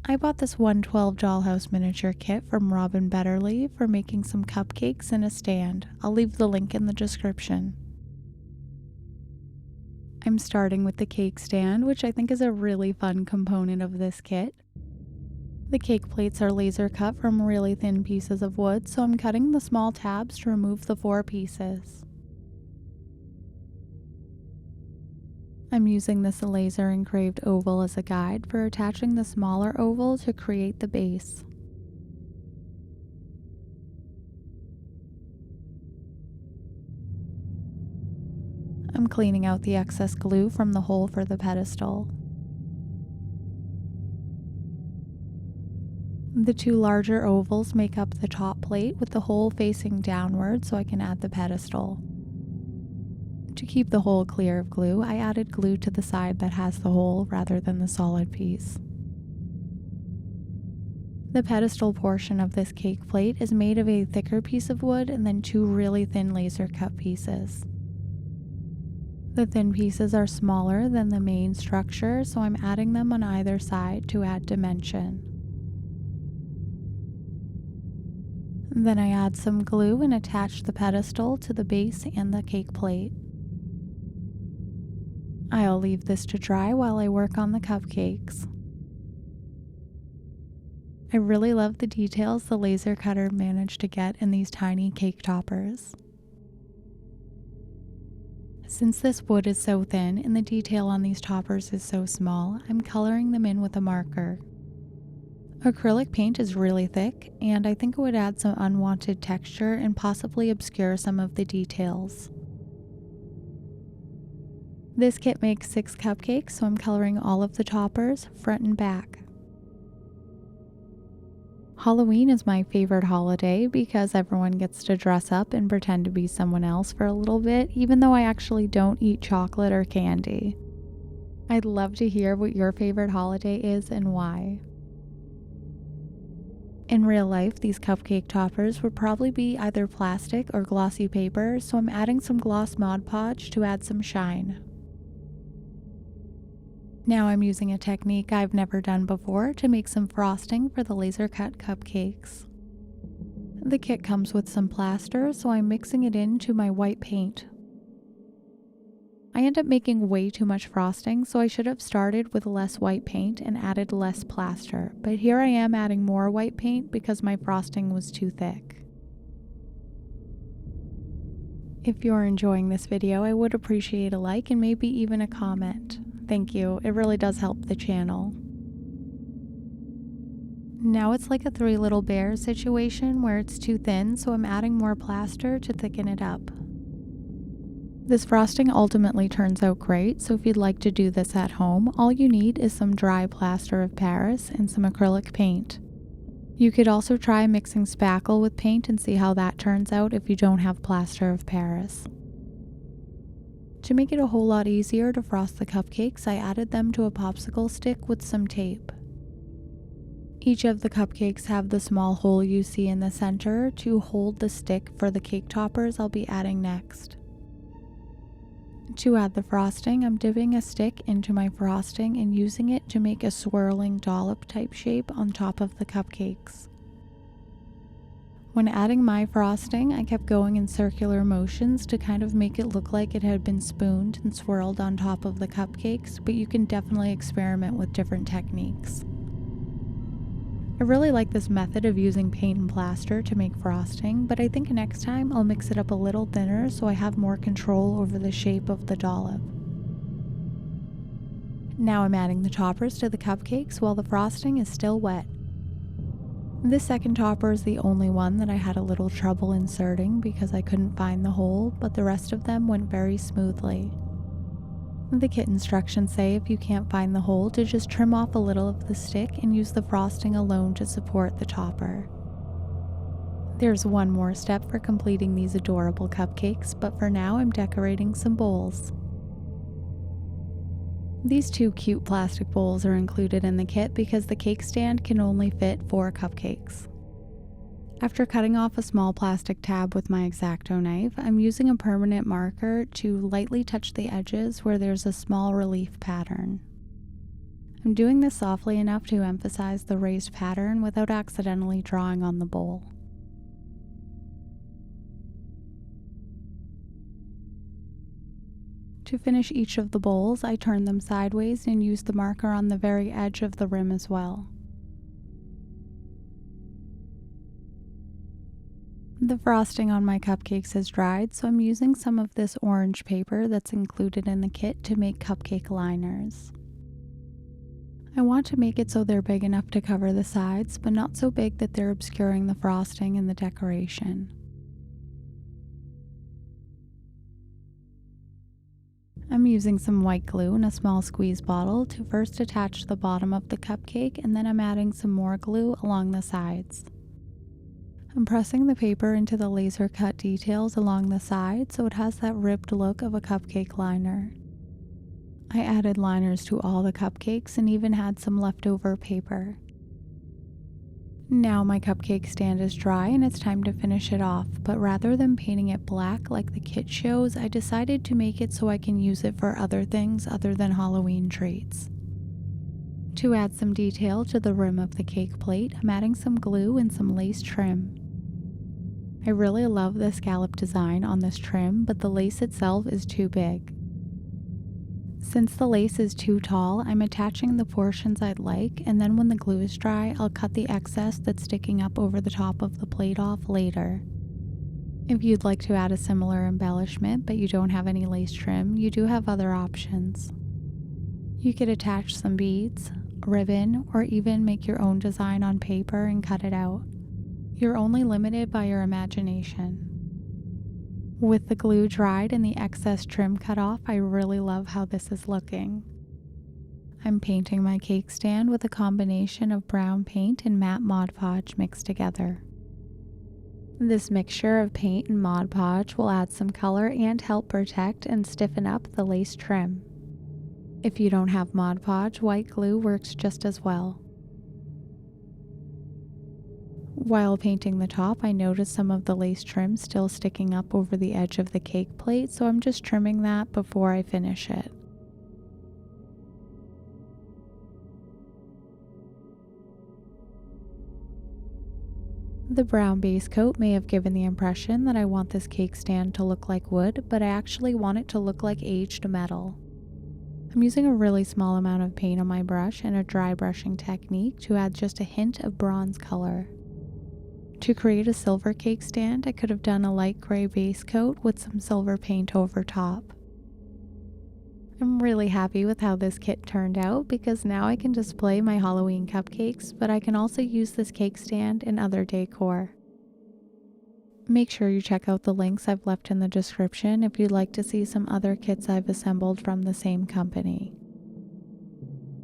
I bought this 112 Dollhouse Miniature kit from Betterley for making some cupcakes in a stand. I'll leave the link in the description. I'm starting with the cake stand, which I think is a really fun component of this kit. The cake plates are laser cut from really thin pieces of wood, so I'm cutting the small tabs to remove the 4 pieces. I'm using this laser engraved oval as a guide for attaching the smaller oval to create the base. I'm cleaning out the excess glue from the hole for the pedestal. The 2 larger ovals make up the top plate with the hole facing downward so I can add the pedestal. To keep the hole clear of glue, I added glue to the side that has the hole rather than the solid piece. The pedestal portion of this cake plate is made of a thicker piece of wood and then 2 really thin laser cut pieces. The thin pieces are smaller than the main structure, so I'm adding them on either side to add dimension. Then I add some glue and attach the pedestal to the base and the cake plate. I'll leave this to dry while I work on the cupcakes. I really love the details the laser cutter managed to get in these tiny cake toppers. Since this wood is so thin and the detail on these toppers is so small, I'm coloring them in with a marker. Acrylic paint is really thick, and I think it would add some unwanted texture and possibly obscure some of the details. This kit makes 6 cupcakes, so I'm coloring all of the toppers, front and back. Halloween is my favorite holiday because everyone gets to dress up and pretend to be someone else for a little bit, even though I actually don't eat chocolate or candy. I'd love to hear what your favorite holiday is and why. In real life, these cupcake toppers would probably be either plastic or glossy paper, so I'm adding some gloss Mod Podge to add some shine. Now I'm using a technique I've never done before to make some frosting for the laser cut cupcakes. The kit comes with some plaster, so I'm mixing it into my white paint. I end up making way too much frosting, so I should have started with less white paint and added less plaster, but here I am adding more white paint because my frosting was too thick. If you're enjoying this video, I would appreciate a like and maybe even a comment. Thank you, it really does help the channel. Now it's like a 3 Little Bears situation where it's too thin, so I'm adding more plaster to thicken it up. This frosting ultimately turns out great, so if you'd like to do this at home, all you need is some dry plaster of Paris and some acrylic paint. You could also try mixing spackle with paint and see how that turns out if you don't have plaster of Paris. To make it a whole lot easier to frost the cupcakes, I added them to a popsicle stick with some tape. Each of the cupcakes have the small hole you see in the center to hold the stick for the cake toppers I'll be adding next. To add the frosting, I'm dipping a stick into my frosting and using it to make a swirling dollop type shape on top of the cupcakes. When adding my frosting, I kept going in circular motions to kind of make it look like it had been spooned and swirled on top of the cupcakes, but you can definitely experiment with different techniques. I really like this method of using paint and plaster to make frosting, but I think next time I'll mix it up a little thinner so I have more control over the shape of the dollop. Now I'm adding the toppers to the cupcakes while the frosting is still wet. This second topper is the only one that I had a little trouble inserting because I couldn't find the hole, but the rest of them went very smoothly. The kit instructions say if you can't find the hole to just trim off a little of the stick and use the frosting alone to support the topper. There's one more step for completing these adorable cupcakes, but for now I'm decorating some bowls. These 2 cute plastic bowls are included in the kit because the cake stand can only fit 4 cupcakes. After cutting off a small plastic tab with my X-Acto knife, I'm using a permanent marker to lightly touch the edges where there's a small relief pattern. I'm doing this softly enough to emphasize the raised pattern without accidentally drawing on the bowl. To finish each of the bowls, I turn them sideways and use the marker on the very edge of the rim as well. The frosting on my cupcakes has dried, so I'm using some of this orange paper that's included in the kit to make cupcake liners. I want to make it so they're big enough to cover the sides, but not so big that they're obscuring the frosting and the decoration. I'm using some white glue in a small squeeze bottle to first attach the bottom of the cupcake, and then I'm adding some more glue along the sides. I'm pressing the paper into the laser cut details along the side so it has that ribbed look of a cupcake liner. I added liners to all the cupcakes and even had some leftover paper. Now my cupcake stand is dry and it's time to finish it off, but rather than painting it black like the kit shows, I decided to make it so I can use it for other things other than Halloween treats. To add some detail to the rim of the cake plate, I'm adding some glue and some lace trim. I really love the scallop design on this trim, but the lace itself is too big. Since the lace is too tall, I'm attaching the portions I'd like, and then when the glue is dry, I'll cut the excess that's sticking up over the top of the plate off later. If you'd like to add a similar embellishment but you don't have any lace trim, you do have other options. You could attach some beads, ribbon, or even make your own design on paper and cut it out. You're only limited by your imagination. With the glue dried and the excess trim cut off, I really love how this is looking. I'm painting my cake stand with a combination of brown paint and matte Mod Podge mixed together. This mixture of paint and Mod Podge will add some color and help protect and stiffen up the lace trim. If you don't have Mod Podge, white glue works just as well. While painting the top, I noticed some of the lace trim still sticking up over the edge of the cake plate, so I'm just trimming that before I finish it. The brown base coat may have given the impression that I want this cake stand to look like wood, but I actually want it to look like aged metal. I'm using a really small amount of paint on my brush and a dry brushing technique to add just a hint of bronze color. To create a silver cake stand, I could have done a light gray base coat with some silver paint over top. I'm really happy with how this kit turned out because now I can display my Halloween cupcakes, but I can also use this cake stand in other decor. Make sure you check out the links I've left in the description if you'd like to see some other kits I've assembled from the same company.